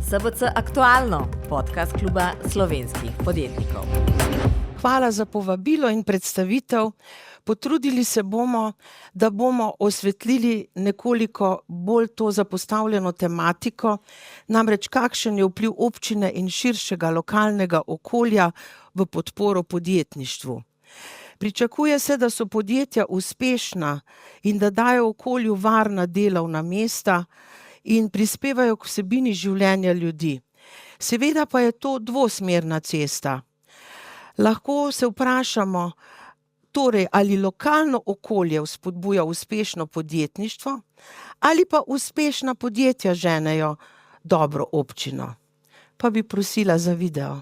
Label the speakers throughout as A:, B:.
A: SBC Aktualno, podcast kluba slovenskih podjetnikov.
B: Hvala za povabilo in predstavitev. Potrudili se bomo, da bomo osvetlili nekoliko bolj to zapostavljeno tematiko, namreč kakšen je vpliv občine in širšega lokalnega okolja v podporo podjetništvu. Pričakuje se, da so podjetja uspešna in da dajo okolju varna delovna mesta in prispevajo k vsebini življenja ljudi. Seveda pa je to dvosmerna cesta. Lahko se vprašamo, torej, ali lokalno okolje vzpodbuja uspešno podjetništvo ali pa uspešna podjetja ženejo dobro občino. Pa bi prosila za video.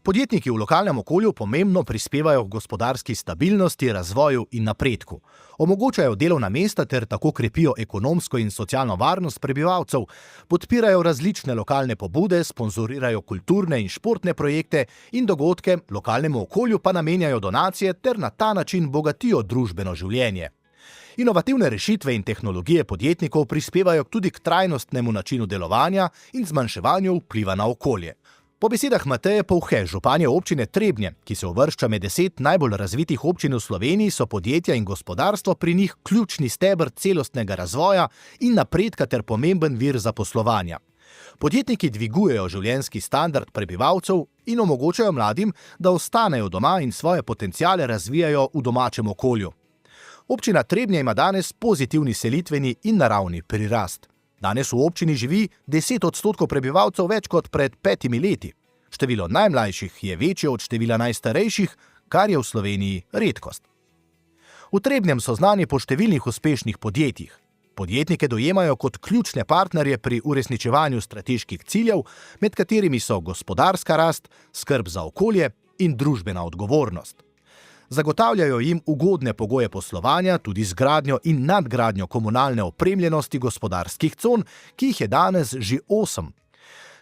C: Podjetniki v lokalnem okolju pomembno prispevajo k gospodarski stabilnosti, razvoju in napredku. Omogočajo delovna mesta ter tako krepijo ekonomsko in socialno varnost prebivalcev, podpirajo različne lokalne pobude, sponzorirajo kulturne in športne projekte in dogodke, lokalnemu okolju pa namenjajo donacije ter na ta način bogatijo družbeno življenje. Inovativne rešitve in tehnologije podjetnikov prispevajo tudi k trajnostnemu načinu delovanja in zmanjševanju vpliva na okolje. Po besedah Mateje Povhe, županje občine Trebnje, ki se uvršča med 10 najbolj razvitih občin v Sloveniji, so podjetja in gospodarstvo pri njih ključni steber celostnega razvoja in napredka ter pomemben vir zaposlovanja. Podjetniki dvigujejo življenjski standard prebivalcev in omogočajo mladim, da ostanejo doma in svoje potenciale razvijajo v domačem okolju. Občina Trebnje ima danes pozitivni selitveni in naravni prirast. Danes v občini živi 10% prebivalcev več kot pred 5 leti. Število najmlajših je večje od števila najstarejših, kar je v Sloveniji redkost. V Trebnjem so znani po številnih uspešnih podjetjih. Podjetnike dojemajo kot ključne partnerje pri uresničevanju strateških ciljev, med katerimi so gospodarska rast, skrb za okolje in družbena odgovornost. Zagotavljajo jim ugodne pogoje poslovanja tudi z gradnjo in nadgradnjo komunalne opremljenosti gospodarskih con, ki jih je danes že 8.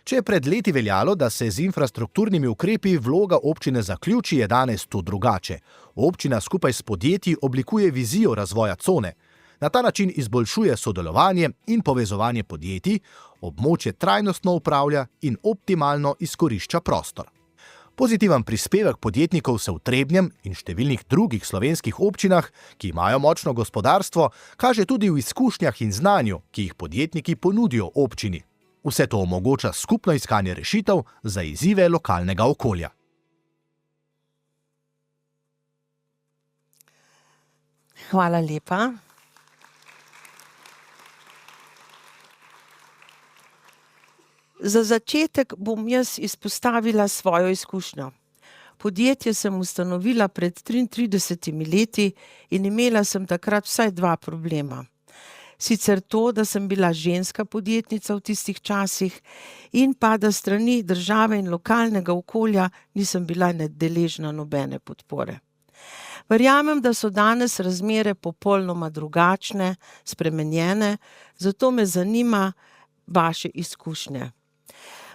C: Če je pred leti veljalo, da se z infrastrukturnimi ukrepi vloga občine zaključi, je danes to drugače. Občina skupaj s podjetji oblikuje vizijo razvoja cone. Na ta način izboljšuje sodelovanje in povezovanje podjetij, območje trajnostno upravlja in optimalno izkorišča prostor. Pozitiven prispevek podjetnikov se v Trebnjem in številnih drugih slovenskih občinah, ki imajo močno gospodarstvo, kaže tudi v izkušnjah in znanju, ki jih podjetniki ponudijo občini. Vse to omogoča skupno iskanje rešitev za izzive lokalnega okolja.
B: Hvala lepa. Za začetek bom jaz izpostavila svojo izkušnjo. Podjetje sem ustanovila pred 33 leti in imela sem takrat vsaj 2 problema. Sicer to, da sem bila ženska podjetnica v tistih časih in pa, da strani države in lokalnega okolja nisem bila deležna nobene podpore. Verjamem, da so danes razmere popolnoma drugačne, spremenjene, zato me zanima vaše izkušnje.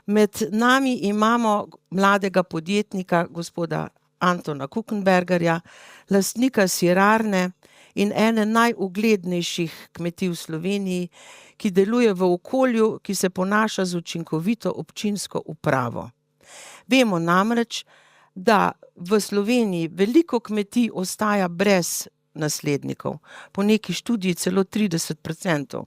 B: Med nami imamo mladega podjetnika, gospoda Antona Kukenbergerja, lastnika sirarne in ene najuglednejših kmetij v Sloveniji, ki deluje v okolju, ki se ponaša z učinkovito občinsko upravo. Vemo namreč, da v Sloveniji veliko kmetij ostaja brez naslednikov, po neki študiji celo 30%.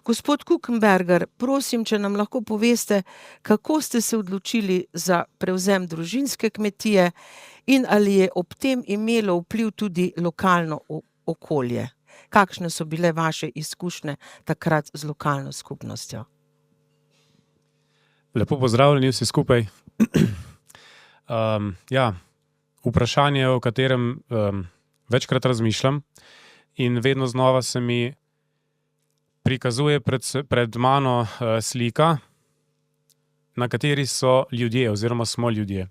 B: Gospod Kukenberger, prosim, če nam lahko poveste, kako ste se odločili za prevzem družinske kmetije in ali je ob tem imelo vpliv tudi lokalno okolje. Kakšne so bile vaše izkušnje takrat z lokalno skupnostjo?
D: Lepo pozdravljeni vsi skupaj. Vprašanje, o katerem večkrat razmišljam in vedno znova se mi prikazuje pred mano slika, na kateri so ljudje oziroma smo ljudje.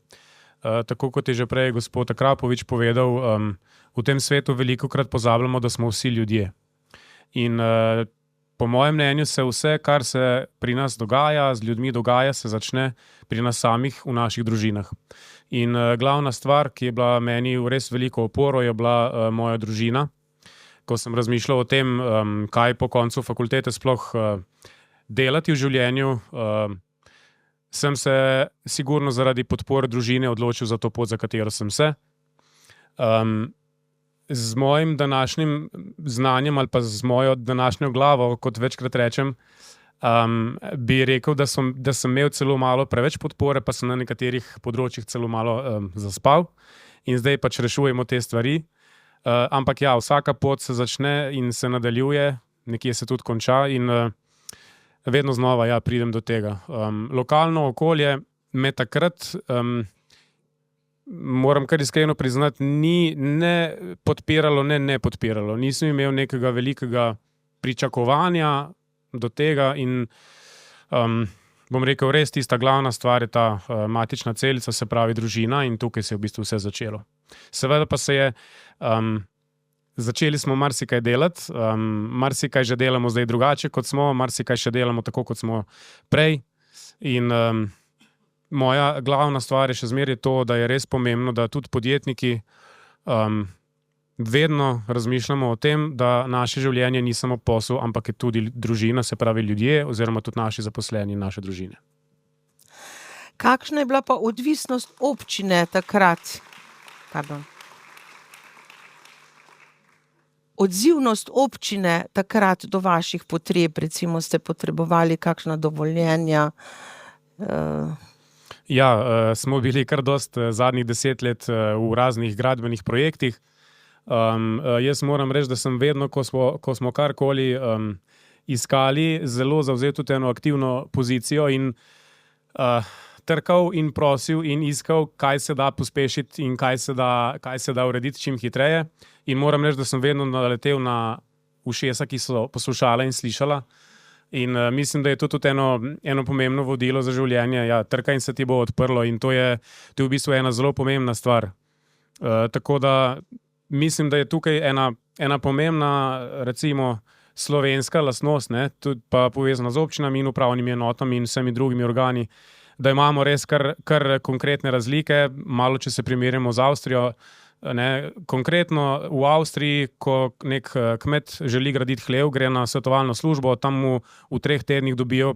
D: Tako kot je že prej gospod Akrapovič povedal, v tem svetu velikokrat pozabljamo, da smo vsi ljudje. In po mojem mnenju se vse, kar se pri nas dogaja, z ljudmi dogaja, se začne pri nas samih, v naših družinah. In glavna stvar, ki je bila meni v res veliko oporo, je bila moja družina. Ko sem razmišljal o tem, kaj po koncu fakultete sploh delati v življenju, sem se sigurno zaradi podpore družine odločil za to pot, za katero sem se. Z mojim današnjim znanjem ali pa z mojo današnjo glavo, kot večkrat rečem, bi rekel, da sem imel celo malo preveč podpore, pa sem na nekaterih področjih celo malo zaspal in zdaj pač rešujemo te stvari. Ampak ja, vsaka pot se začne in se nadaljuje, nekje se tudi konča in vedno znova pridem do tega. Lokalno okolje me takrat, moram kar iskreno priznati, ni ne podpiralo, ne podpiralo. Nisem imel nekega velikega pričakovanja do tega in bom rekel, res tista glavna stvar je ta matična celica, se pravi družina, in tukaj se je v bistvu vse začelo. Seveda pa se je, začeli smo marsikaj delati, marsikaj že delamo zdaj drugače, kot smo, marsikaj še delamo tako, kot smo prej in moja glavna stvar je še zmeraj to, da je res pomembno, da tudi podjetniki vedno razmišljamo o tem, da naše življenje ni samo posel, ampak je tudi družina, se pravi ljudje oziroma tudi naši zaposleni in naše družine.
B: Kakšna je bila pa odvisnost občine takrat? Odzivnost občine takrat do vaših potreb, recimo ste potrebovali kakšna dovoljenja?
D: Smo bili kar dosti zadnjih 10 let v raznih gradbenih projektih. Jaz moram reči, da sem vedno, ko smo karkoli iskali, zelo zavzel tudi eno aktivno pozicijo in trkal in prosil in iskal, kaj se da pospešiti in kaj se da urediti čim hitreje. In moram reči, da sem vedno naletel na ušesa, ki so poslušala in slišala. In mislim, da je to tudi eno pomembno vodilo za življenje. Trkaj in se ti bo odprlo in to je v bistvu ena zelo pomembna stvar. Tako da mislim, da je tukaj ena pomembna, recimo, slovenska lastnost, tudi pa povezana z občinami in upravnimi enotami in vsemi drugimi organi, da imamo res kar konkretne razlike. Malo, če se primerjamo z Avstrijo, konkretno v Avstriji, ko nek kmet želi graditi hlev, gre na svetovalno službo, tam mu v 3 tednih dobijo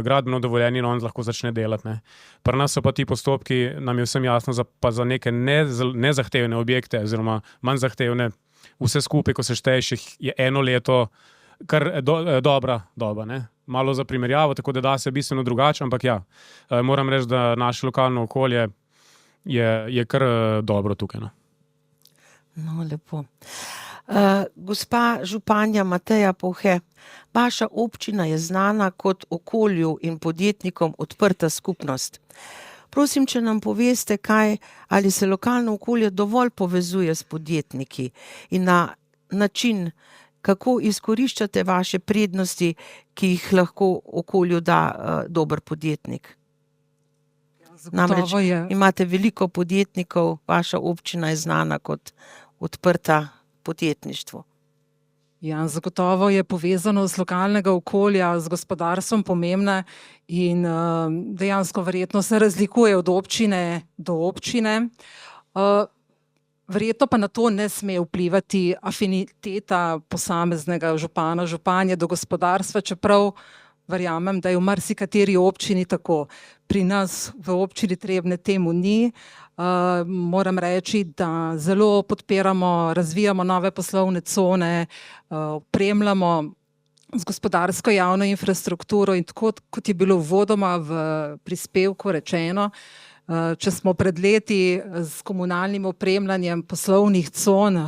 D: gradbeno dovoljenje in on lahko začne delati. Pri nas so pa ti postopki, nam je vsem jasno, pa za neke nezahtevne objekte oziroma manj zahtevne, vse skupaj, ko se šteješ, je 1 leto kar dobra doba. Malo za primerjavo, tako da se bistveno drugače, ampak moram reči, da naše lokalno okolje je kar dobro tukaj.
B: No, lepo. Gospa županja Mateja Povhe, vaša občina je znana kot okolju in podjetnikom odprta skupnost. Prosim, če nam poveste, ali se lokalno okolje dovolj povezuje s podjetniki in na način, kako izkoriščate vaše prednosti, ki jih lahko okolju da dober podjetnik. Namreč imate veliko podjetnikov, vaša občina je znana kot odprta podjetništvu.
E: Zagotovo je povezano z lokalnega okolja, z gospodarstvom pomembna in dejansko verjetno se razlikuje od občine do občine. Verjetno pa na to ne sme vplivati afiniteta posameznega župana, županje do gospodarstva, čeprav verjamem, da je v marsikateri občini tako. Pri nas v občini Trebnje temu ni. Moram reči, da zelo podpiramo, razvijamo nove poslovne cone, opremljamo z gospodarsko javno infrastrukturo in tako, kot je bilo uvodoma v prispevku rečeno, če smo pred leti s komunalnim opremljanjem poslovnih con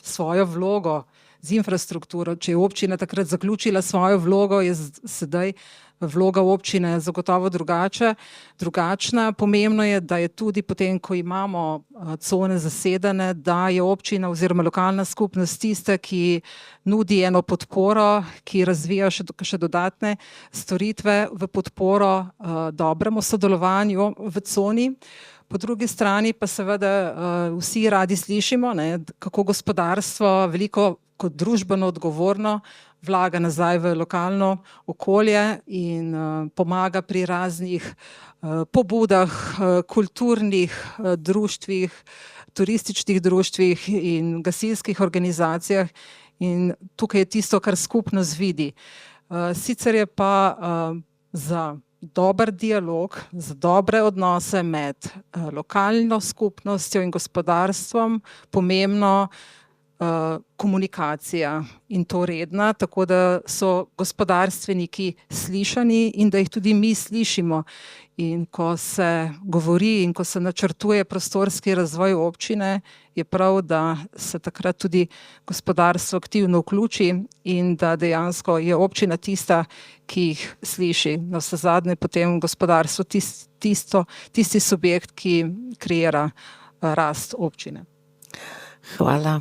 E: svojo vlogo z infrastrukturo, če je občina takrat zaključila svojo vlogo, je sedaj vloga občine zagotovo drugačna. Pomembno je, da je tudi potem, ko imamo cone zasedene, da je občina oziroma lokalna skupnost tista, ki nudi eno podporo, ki razvija še dodatne storitve v podporo dobremu sodelovanju v coni. Po drugi strani pa seveda vsi radi slišimo, kako gospodarstvo veliko kot družbeno odgovorno vlaga nazaj v lokalno okolje in pomaga pri raznih pobudah, kulturnih društvih, turističnih društvih in gasilskih organizacijah. In tukaj je tisto, kar skupnost vidi. Sicer je pa za dober dialog, za dobre odnose med lokalno skupnostjo in gospodarstvom pomembno komunikacija in to redna, tako da so gospodarstveniki slišani in da jih tudi mi slišimo. In ko se govori in ko se načrtuje prostorski razvoj občine, je prav, da se takrat tudi gospodarstvo aktivno vključi in da dejansko je občina tista, ki jih sliši. Navsezadnje potem gospodarstvo tisti subjekt, ki kreira rast občine.
B: Hvala.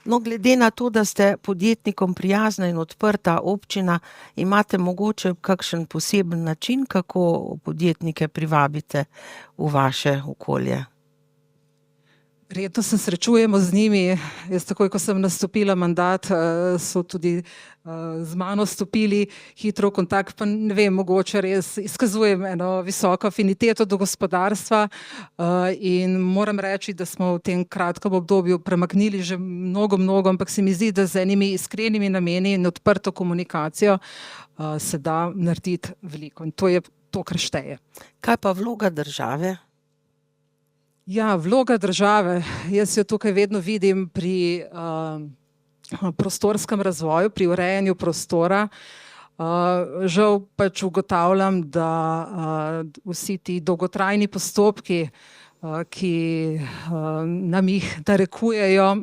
B: No, glede na to, da ste podjetnikom prijazna in odprta občina, imate mogoče kakšen poseben način, kako podjetnike privabite v vaše okolje?
E: Redno se srečujemo z njimi. Jaz takoj, ko sem nastopila mandat, so tudi z mano stopili hitro v kontakt, pa ne vem, mogoče res izkazujem eno visoko afiniteto do gospodarstva in moram reči, da smo v tem kratkem obdobju premaknili že mnogo, ampak se mi zdi, da z enimi iskrenimi nameni in odprto komunikacijo se da narediti veliko in to je to, kar šteje.
B: Kaj pa vloga države?
E: Ja, vloga države, jaz jo tukaj vedno vidim pri prostorskem razvoju, pri urejanju prostora. Žal pač ugotavljam, da vsi ti dolgotrajni postopki, ki nam jih narekujejo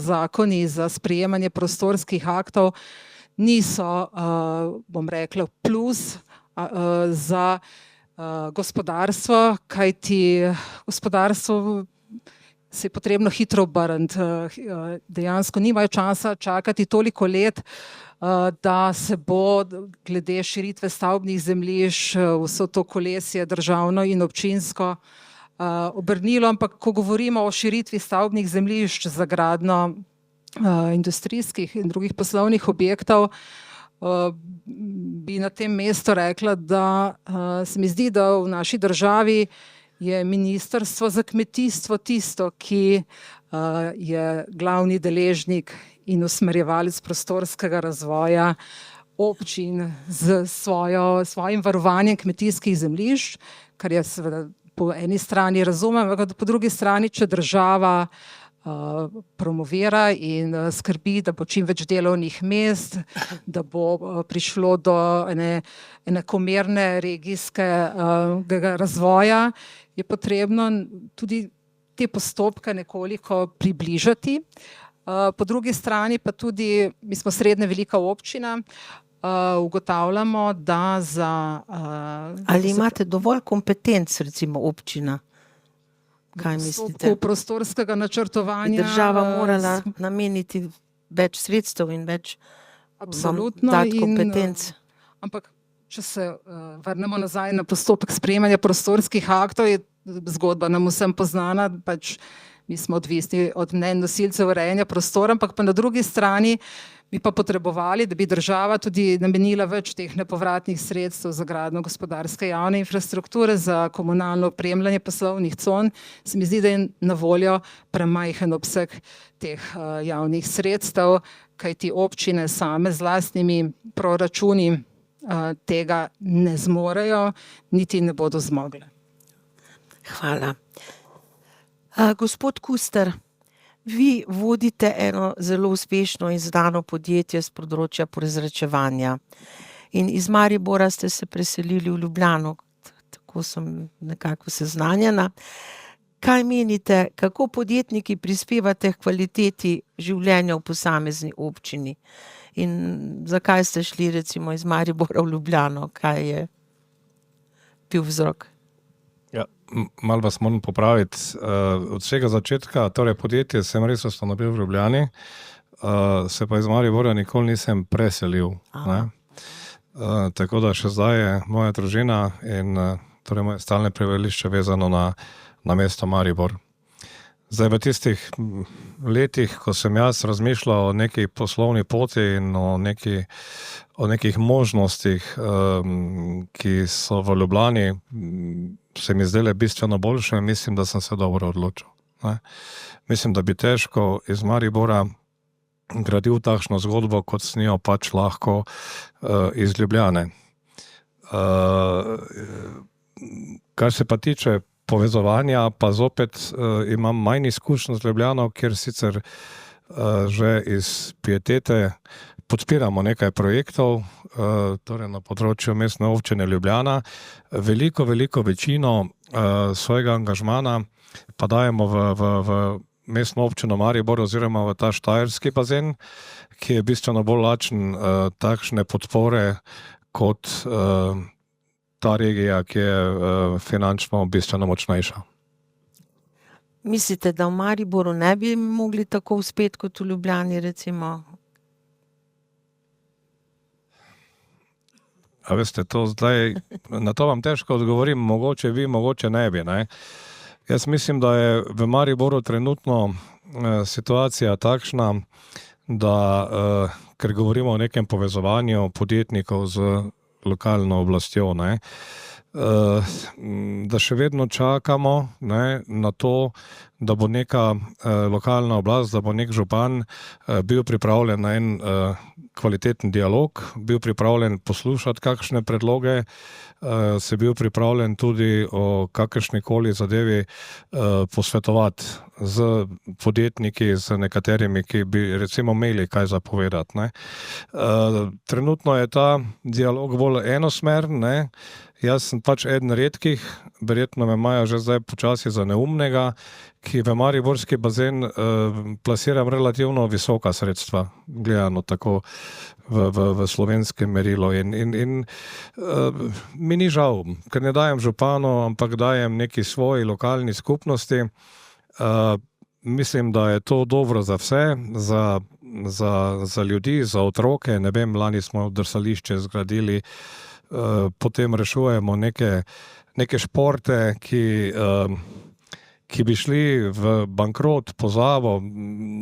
E: zakoni za sprejemanje prostorskih aktov, niso, bom rekla, plus za gospodarstvo, kajti gospodarstvo se je potrebno hitro obrniti. Dejansko nimajo časa čakati toliko let, da se bo glede širitve stavbnih zemljišč vso to kolesje državno in občinsko obrnilo, ampak ko govorimo o širitvi stavbnih zemljišč za gradnjo industrijskih in drugih poslovnih objektov, bi na tem mestu rekla, da se mi zdi, da v naši državi je Ministrstvo za kmetijstvo tisto, ki je glavni deležnik in usmerjevalec prostorskega razvoja občin z svojim varovanjem kmetijskih zemljišč, kar je seveda po eni strani razumem, ampak po drugi strani, če država promovira in skrbi, da bo čim več delovnih mest, da bo prišlo do enakomerne regijskega razvoja, je potrebno tudi te postopke nekoliko približati. Po drugi strani pa tudi, mi smo srednje velika občina, ugotavljamo, da za...
B: Ali imate dovolj kompetenc, recimo občina? Kaj mislite?
E: Prostorskega načrtovanja.
B: Država morala nameniti več sredstev in več
E: dati
B: kompetenc.
E: Ampak, če se vrnemo nazaj na postopek sprejemanja prostorskih aktov, je zgodba nam vsem poznana, pač mi smo odvisni od mnenj nosilcev urejanja prostora, ampak pa na drugi strani bi pa potrebovali, da bi država tudi namenila več teh nepovratnih sredstev za gradnjo gospodarske javne infrastrukture, za komunalno opremljanje poslovnih con. Se mi zdi, da je na voljo premajhen obseg teh javnih sredstev, kajti občine same z lastnimi proračuni tega ne zmorejo, niti ne bodo zmogle.
B: Hvala. Gospod Kuster, vi vodite eno zelo uspešno in znano podjetje z področja prezračevanja. In iz Maribora ste se preselili v Ljubljano, tako sem nekako seznanjena. Kaj menite, kako podjetniki prispevate k kvaliteti življenja v posamezni občini? In zakaj ste šli recimo iz Maribora v Ljubljano? Kaj je bil vzrok?
F: Ja, malo vas moram popraviti. Od vsega začetka, torej podjetje sem res ustanovil v Ljubljani, se pa iz Maribora nikoli nisem preselil. Tako da še zdaj je moja družina in torej moje stalne prebivališče vezano na mesto Maribor. Zdaj v tistih letih, ko sem jaz razmišljal o neki poslovni poti in o nekih možnostih, ki so v Ljubljani, se mi zdele bistveno boljše, mislim, da sem se dobro odločil. Ne. Mislim, da bi težko iz Maribora gradil takšno zgodbo, kot s njo pač lahko iz Ljubljane. Kar se pa tiče povezovanja, pa zopet imam manj izkušenj z Ljubljano, kjer sicer že iz pietete podpiramo nekaj projektov, torej na področju mestne občine Ljubljana. Veliko večino svojega angažmana pa dajemo v mestno občino Maribor oziroma v ta štajerski bazen, ki je bistveno bolj lačen takšne podpore kot ta regija, ki je finančno bistveno močnejša.
B: Mislite, da v Mariboru ne bi mogli tako uspeti kot v Ljubljani, recimo?
F: A veste, to zdaj, na to vam težko odgovorim, mogoče vi, mogoče ne bi, ne. Jaz mislim, da je v Mariboru trenutno situacija takšna, da, ker govorimo o nekem povezovanju podjetnikov z lokalno oblastjo, ne, da še vedno čakamo, ne, na to, da bo neka lokalna oblast, da bo nek župan bil pripravljen na en kvaliteten dialog, bil pripravljen poslušati kakšne predloge, se bil pripravljen tudi o kakršnikoli zadevi posvetovati z podjetniki, z nekaterimi, ki bi recimo imeli kaj za povedati, ne. Trenutno je ta dialog bolj enosmeren, ne. Jaz sem pač eden redkih, verjetno me imajo že zdaj počasi za neumnega, ki v mariborski bazen plasiram relativno visoka sredstva, gledano tako v slovenskem merilu. In mi ni žal, ker ne dajem županu, ampak dajem neki svoji lokalni skupnosti. Mislim, da je to dobro za vse, za ljudi, za otroke. Ne vem, lani smo drsališče zgradili, potem rešujemo neke športe, ki bi šli v bankrot, pozabo.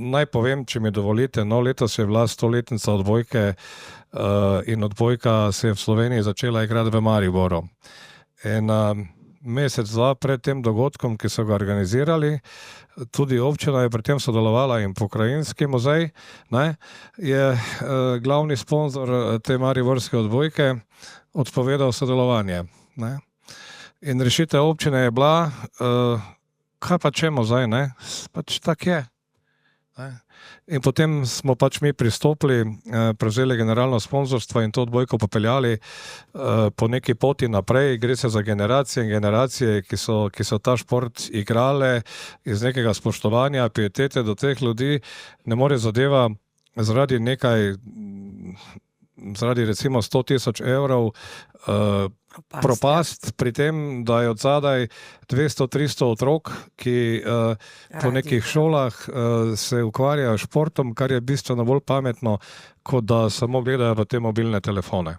F: Naj povem, če mi dovolite, no, letos je bila 100-letnica odbojke in odbojka se je v Sloveniji začela igrati v Mariboru. In mesec, dva pred tem dogodkom, ki so ga organizirali, tudi občina je pri tem sodelovala in pokrajinski muzej, ne, je glavni sponzor te mariborske odbojke odpovedal sodelovanje, ne. In rešitev občine je bila, kaj pa če muzej, ne, pač tak je. Ne. In potem smo pač mi pristopili, prevzeli generalno sponzorstvo in to odbojko popeljali po neki poti naprej. Gre se za generacije in generacije, ki so ta šport igrale iz nekega spoštovanja, pietete do teh ljudi. Ne more zadeva zaradi recimo 100.000 evrov propast, pri tem, da je od zadaj 200-300 otrok, ki po nekih šolah se ukvarjajo športom, kar je bistveno bolj pametno, kot da samo gledajo v te mobilne telefone.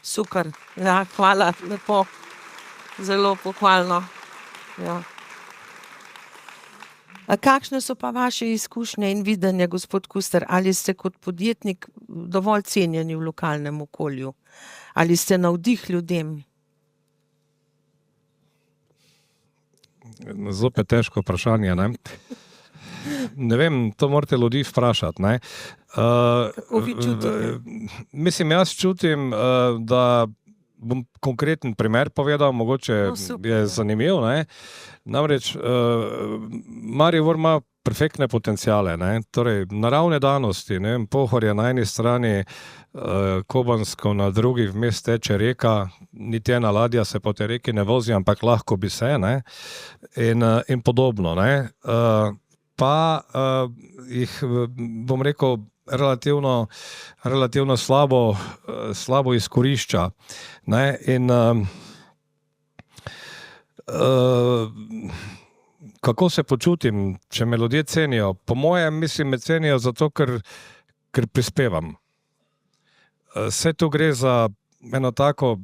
B: Super, ja, hvala, lepo, zelo pohvalno. Ja. A kakšne so pa vaše izkušnje in videnje, gospod Kuster? Ali ste kot podjetnik dovolj cenjeni v lokalnem okolju? Ali ste navdih ljudem?
F: Zopet težko vprašanje, ne? Ne vem, to morate ljudi vprašati, ne?
B: Kako vi čutite?
F: Mislim, jaz čutim, da bom konkreten primer povedal, mogoče je zanimiv, ne? Namreč Maribor ima perfektne potenciale, ne? Torej naravne danosti, ne vem, Pohorje na eni strani, Kobansko na drugi, vmes teče reka, niti ena ladja se po tej reki ne vozi, ampak lahko bi se, ne? In podobno, ne? Pa jih, bom rekel, relativno slabo izkorišča, ne? In kako se počutim, če me ljudje cenijo? Po mojem, mislim, me cenijo zato, ker prispevam. Vse tu gre za eno tako,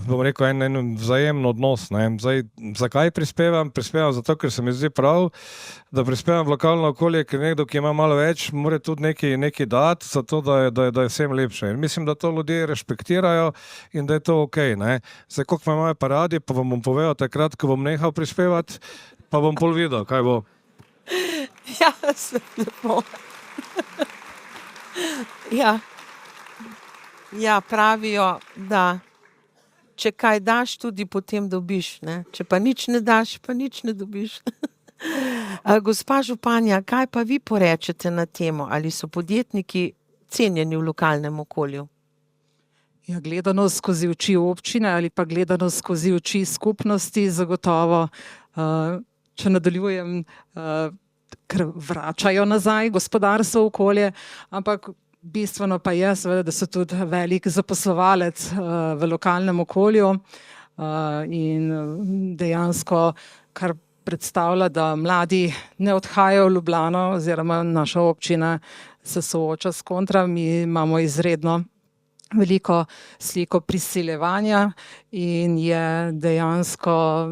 F: bom rekel, en vzajemen odnos, ne. Zdaj, zakaj prispevam? Prispevam zato, ker se mi zdi prav, da prispevam v lokalno okolje, ker nekdo, ki ima malo več, mora tudi nekaj dati, zato da je vsem lepše. In mislim, da to ljudje respektirajo in da je to okej, ne. Zdaj, koliko me imajo pa radi, pa vam bom povedal takrat, ko bom nehal prispevati, pa bom pol videl, kaj bo.
B: Ja, se lepo. Ja. Ja, pravijo, da če kaj daš, tudi potem dobiš, ne? Če pa nič ne daš, pa nič ne dobiš. Gospa županja, kaj pa vi porečete na temo? Ali so podjetniki cenjeni v lokalnem okolju?
E: Ja, gledano skozi oči občine ali pa gledano skozi oči skupnosti, zagotovo, če nadaljujem, ker vračajo nazaj gospodarstvo v okolje, ampak bistveno pa je, seveda, da so tudi velik zaposlovalec v lokalnem okolju in dejansko, kar predstavlja, da mladi ne odhajajo v Ljubljano oziroma naša občina se sooča s kontra. Mi imamo izredno veliko sliko priseljevanja in je dejansko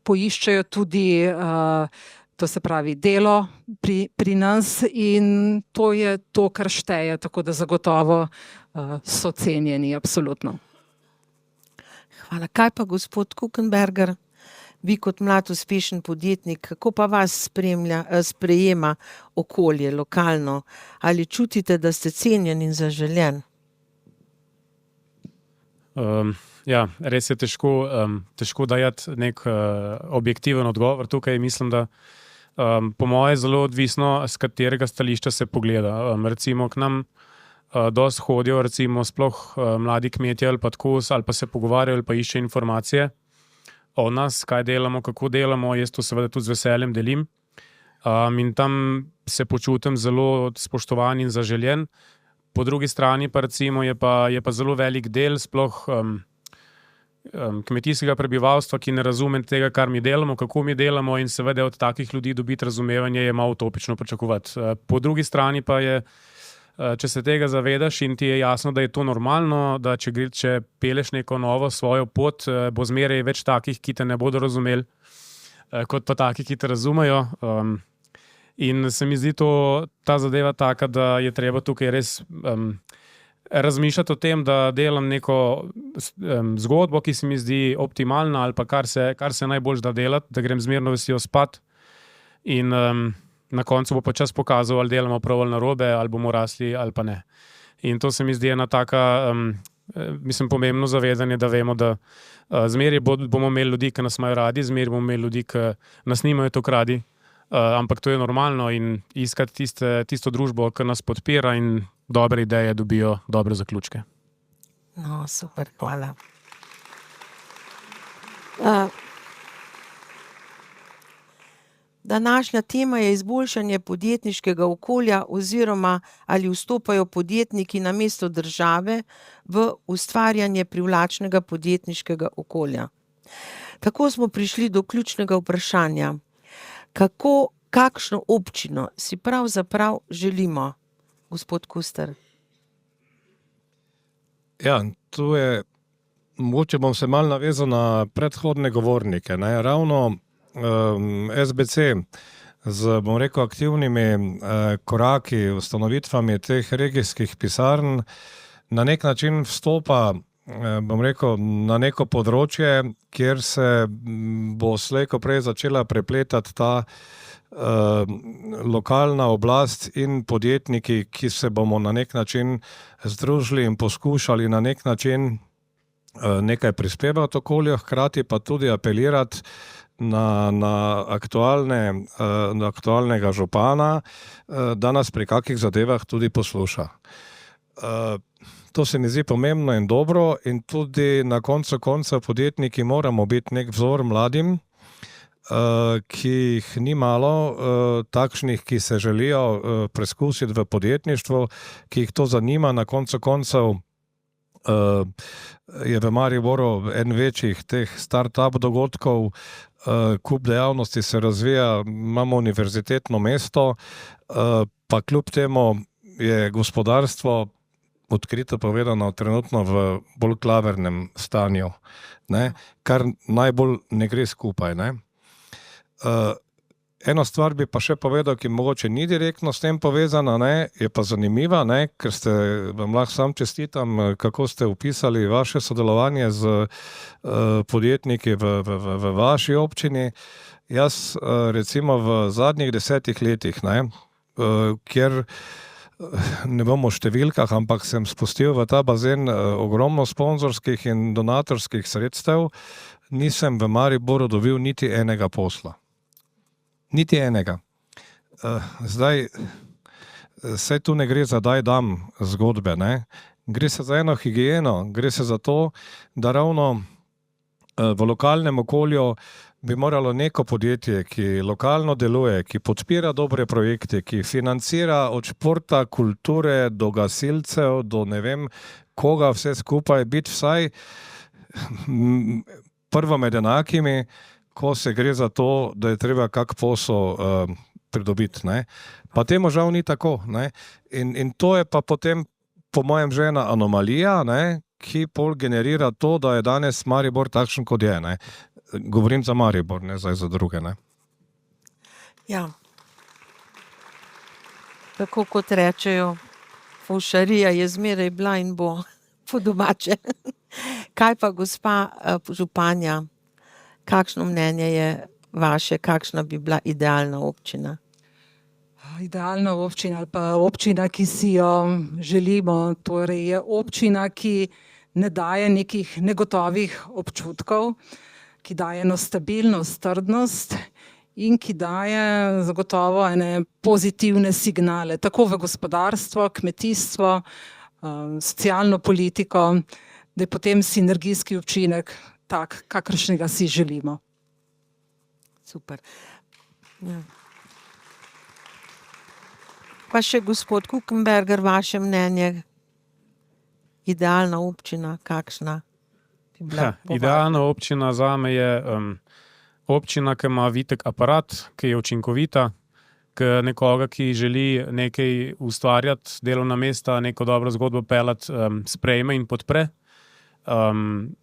E: poiščejo tudi to se pravi delo pri nas in to je to, kar šteje, tako da zagotovo so cenjeni, absolutno.
B: Hvala. Kaj pa gospod Kukenberger? Vi kot mlad uspešen podjetnik, kako pa vas sprejema okolje lokalno? Ali čutite, da ste cenjen in zaželjen?
D: Ja, res je težko dajati nek objektiven odgovor. Tukaj mislim, da po moje zelo odvisno, z katerega stališča se pogleda. Recimo k nam dosti hodijo, recimo sploh mladi kmetje ali pa tako, ali pa se pogovarjajo ali pa iščejo informacije o nas, kaj delamo, kako delamo. Jaz to seveda tudi z veseljem delim. In tam se počutim zelo spoštovan in zaželjen. Po drugi strani pa recimo je pa zelo velik del sploh kmetijskega prebivalstva, ki ne razume tega, kar mi delamo, kako mi delamo in seveda od takih ljudi dobiti razumevanje je malo utopično pričakovati. Po drugi strani pa je, če se tega zavedaš in ti je jasno, da je to normalno, da če peleš neko novo svojo pot, bo zmeraj več takih, ki te ne bodo razumeli, kot pa takih, ki te razumejo. In se mi zdi ta zadeva taka, da je treba tukaj res razmišljati o tem, da delam neko zgodbo, ki se mi zdi optimalna ali pa kar se najbolj da delati, da grem zmerno veselo spat in na koncu bo pa čas pokazal, ali delamo prav ali narobe, ali bomo rasli ali pa ne. In to se mi zdi ena taka, pomembno zavedanje, da vemo, da zmeraj bomo imeli ljudi, ki nas imajo radi, zmeraj bomo imeli ljudi, ki nas nimajo tako radi, ampak to je normalno in iskati tisto družbo, ki nas podpira in dobre ideje dobijo dobre zaključke.
B: No, super, hvala. Današnja tema je izboljšanje podjetniškega okolja oziroma ali vstopajo podjetniki namesto države v ustvarjanje privlačnega podjetniškega okolja. Tako smo prišli do ključnega vprašanja. Kakšno občino si pravzaprav želimo, gospod Kuster?
F: Ja, tu je, mogoče bom se malo navezal na predhodne govornike, ne, ravno SBC z, bom rekel, aktivnimi koraki, ustanovitvami teh regijskih pisarn na nek način vstopa, bom rekel, na neko področje, kjer se bo slej ko prej začela prepletati ta lokalna oblast in podjetniki, ki se bomo na nek način združili in poskušali na nek način nekaj prispevati okolju, hkrati pa tudi apelirati na aktualnega župana, da nas pri kakih zadevah tudi posluša. To se mi zdi pomembno in dobro in tudi na koncu konca podjetniki moramo biti nek vzor mladim, ki jih ni malo, takšnih, ki se želijo preskusiti v podjetništvu, ki jih to zanima. Na koncu koncev je v Mariboru en večjih teh start-up dogodkov, kup dejavnosti se razvija, imamo univerzitetno mesto, pa kljub temu je gospodarstvo, odkrito povedano, trenutno v bolj klavrnem stanju, ne? Kar najbolj ne gre skupaj. Ne? Eno stvar bi pa še povedal, ki mogoče ni direktno s tem povezana, ne, je pa zanimiva, ne, ker vam lahko sam čestitam, kako ste opisali vaše sodelovanje z podjetniki v vaši občini. Jaz recimo v zadnjih 10 letih, ne, kjer ne bom o številkah, ampak sem spustil v ta bazen ogromno sponzorskih in donatorskih sredstev, nisem v Mariboru dobil niti enega posla. Niti enega. Zdaj, saj tu ne gre za daj dam zgodbe, ne? Gre se za eno higieno, gre se za to, da ravno v lokalnem okolju bi moralo neko podjetje, ki lokalno deluje, ki podpira dobre projekte, ki financira od športa, kulture, do gasilcev, do ne vem koga vse skupaj, biti vsaj prvo med enakimi, ko se gre za to, da je treba kak posel pridobiti, ne. Pa temu žal ni tako, ne. In to je pa potem, po mojem, že ena anomalija, ne, ki pol generira to, da je danes Maribor takšen, kot je, ne. Govorim za Maribor, ne zdaj za druge, ne.
B: Ja. Tako kot rečejo, fovšarija je zmeraj bila in bo po domače. Kaj pa gospa županja? Kakšno mnenje je vaše, kakšna bi bila idealna občina?
E: Idealna občina ali pa občina, ki si jo želimo, torej je občina, ki ne daje nekih negotovih občutkov, ki daje eno stabilnost, trdnost in ki daje zagotovo ene pozitivne signale, tako v gospodarstvo, kmetijstvo, socialno politiko, da je potem sinergijski učinek tak, kakršnega si želimo.
B: Super. Ja. Pa še gospod Kukenberger, vaše mnenje, idealna občina, kakšna bi bila?
D: Idealna občina zame je občina, ki ima vitek aparat, ki je učinkovita, ki nekoga, ki želi nekaj ustvarjati, delovna mesta, neko dobro zgodbo peljati, sprejme in podpre.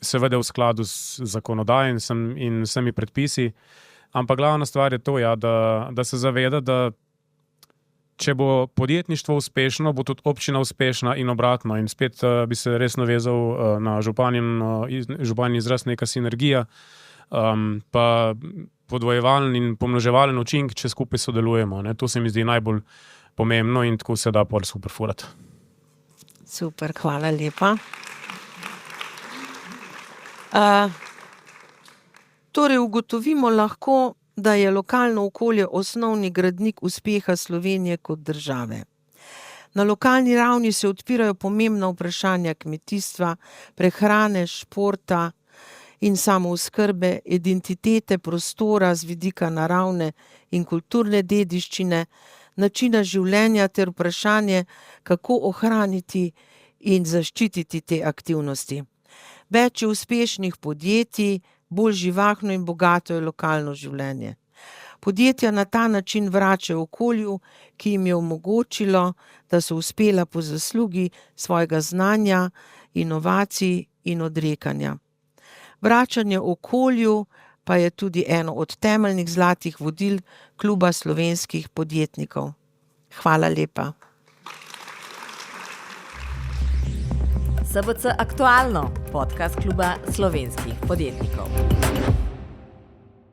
D: Seveda v skladu z zakonodajo in vsemi predpisi, ampak glavna stvar je to, ja, da se zaveda, da če bo podjetništvo uspešno, bo tudi občina uspešna in obratno. In spet bi se res navezal na županji izraz neka sinergija, pa podvojevalen in pomnoževalen učinek, če skupaj sodelujemo, ne. To se mi zdi najbolj pomembno in tako se da pol super furati.
B: Super, hvala lepa. Torej ugotovimo lahko, da je lokalno okolje osnovni gradnik uspeha Slovenije kot države. Na lokalni ravni se odpirajo pomembna vprašanja kmetijstva, prehrane, športa in samooskrbe, identitete prostora z vidika naravne in kulturne dediščine, načina življenja ter vprašanje, kako ohraniti in zaščititi te aktivnosti. Več je uspešnih podjetij, bolj živahno in bogato je lokalno življenje. Podjetja na ta način vračajo okolju, ki jim je omogočilo, da so uspela po zaslugi svojega znanja, inovacij in odrekanja. Vračanje okolju pa je tudi eno od temeljnih zlatih vodil Kluba slovenskih podjetnikov. Hvala lepa.
A: SBC Aktualno, podcast Kluba slovenskih podjetnikov.